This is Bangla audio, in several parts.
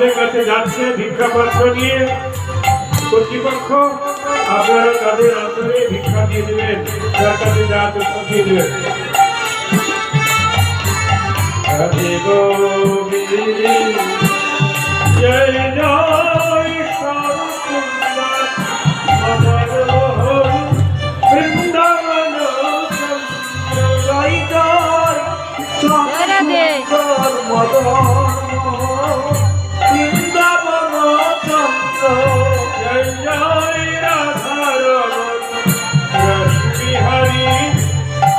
আমাদের কাছে যাচ্ছে ভিক্ষাপত্র নিয়ে কর্তৃপক্ষ, আপনারা তাদের আন্তরে ভিক্ষা দিয়ে দেবেন, তার কাছে যা দিয়ে দেবেন। রাধে গোবিন্দ জয় জয় শ্যামসুন্দর আমার মোহন বৃন্দাবন জয় জয় শ্যামসুন্দর মদন বৃন্দাবন চন্দ্র জয় জয় রাধারমণ রসবিহারী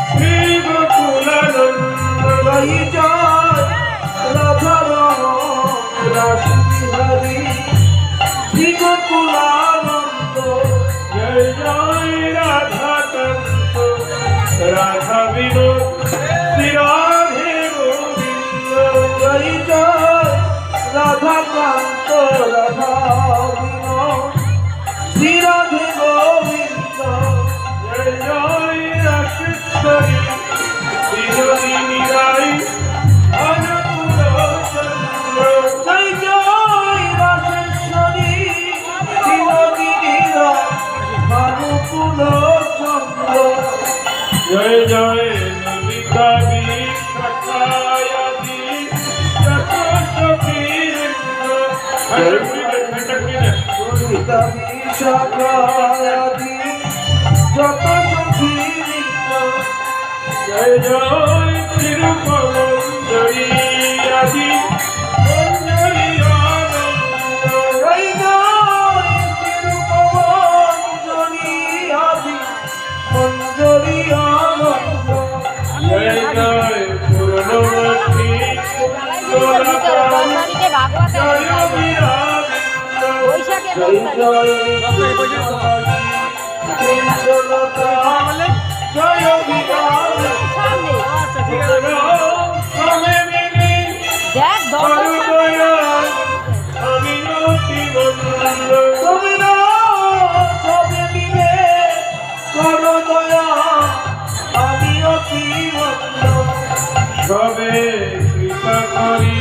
শ্রী গোকুলানন্দ জয় জয় রাধারমণ রসবিহারী শ্রী গোকুলানন্দ জয় জয় রাধাকান্ত রাধা বিনোদ শ্রী রাধে গোবিন্দ জয় জয় রাধাকান্ত রাধা বিনোদ শ্রী রাধে গোবিন্দ জয় জয় রাশেশ্বরী বিনোদিনী রায় জয় জয় রাশেশ্বরী বিনোদিনী রায় ভানুকুল চন্দ্র জয় জয় নবিতা বিশাখায়াদি নবিতা বিশাখায়াদি যত সখীবৃন্দ জয় জয় তিরুপমঞ্জরি আদি মঞ্জরি আনন্দ জয় জয় তিরুপমঞ্জরি আদি মঞ্জরি আনন্দ জয় জয় পূর্ণমূর্তি জয় জয় জয় সবে কৃপা করি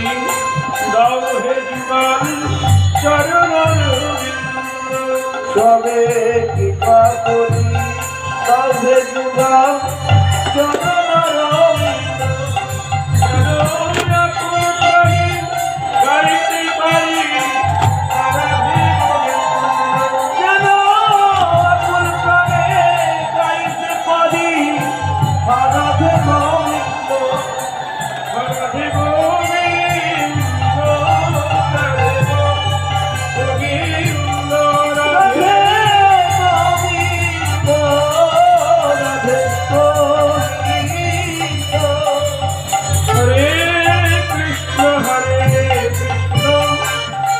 দাও হে জীবন চরণ সবে কৃপা করি দাও হে জীবন চরণ গাইতে পারি যেন আপন প্রাণে গাইতে পারি রাধে গোবিন্দ রাধে গোবিন্দ রাধে গোবিন্দ রাধে গোবিন্দ রাধে গোবিন্দ হরে কৃষ্ণ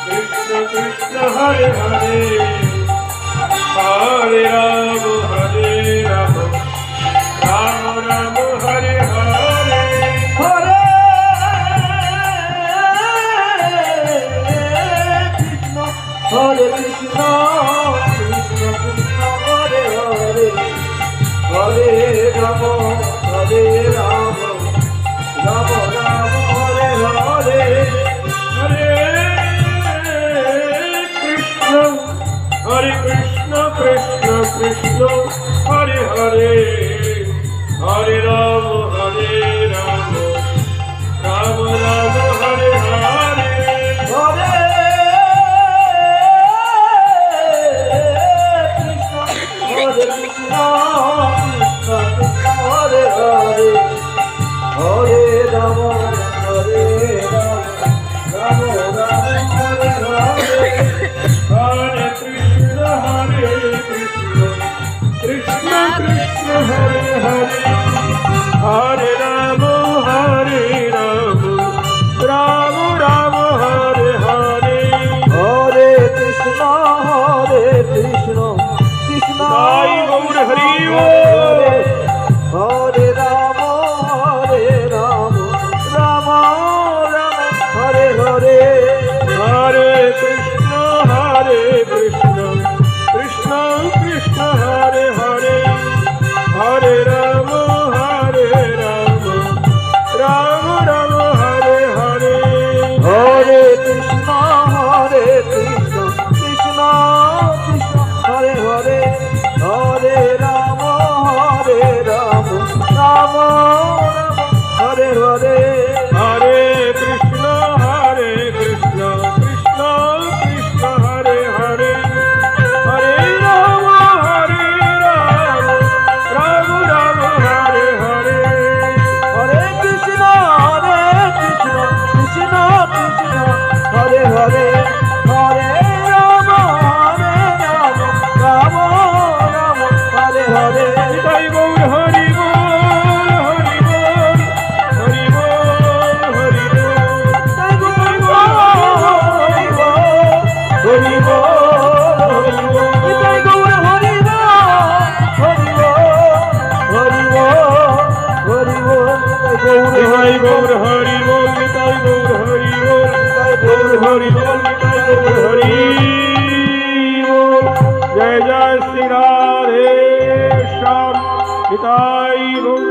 কৃষ্ণ কৃষ্ণ হরে হরে হরে রাম রাম রাম হরে হরে হরে কৃষ্ণ হরে কৃষ্ণ কৃষ্ণ কৃষ্ণ হরে হরে হরে রাম রাম রাম হরে হরে হরে কৃষ্ণ কৃষ্ণ কৃষ্ণ হরে হরে হরে রাম রাম রাম হরে হরে হরে কৃষ্ণ হরে কৃষ্ণ কৃষ্ণ কৃষ্ণ হরে হরে হরে রাম রাম রাম হরে হরে হরে কৃষ্ণ কৃষ্ণ কৃষ্ণ হরে হরে হরে রাম রাম রাম হরে হরে হরে কৃষ্ণ কৃষ্ণ জয় গৌর হরি হরে রাম রাম রাম হরে হরে হরে কৃষ্ণ কৃষ্ণ কৃষ্ণ হরে হরে হরে রাম রাম রাম হরে হরে হরে কৃষ্ণ নিতাই গৌর হরি বল নিতাই গৌর হরি বল নিতাই গৌর হরি বল নিতাই গৌর হরি বল। জয় জয় শ্রী রাধে শ্যাম নিতাই গৌর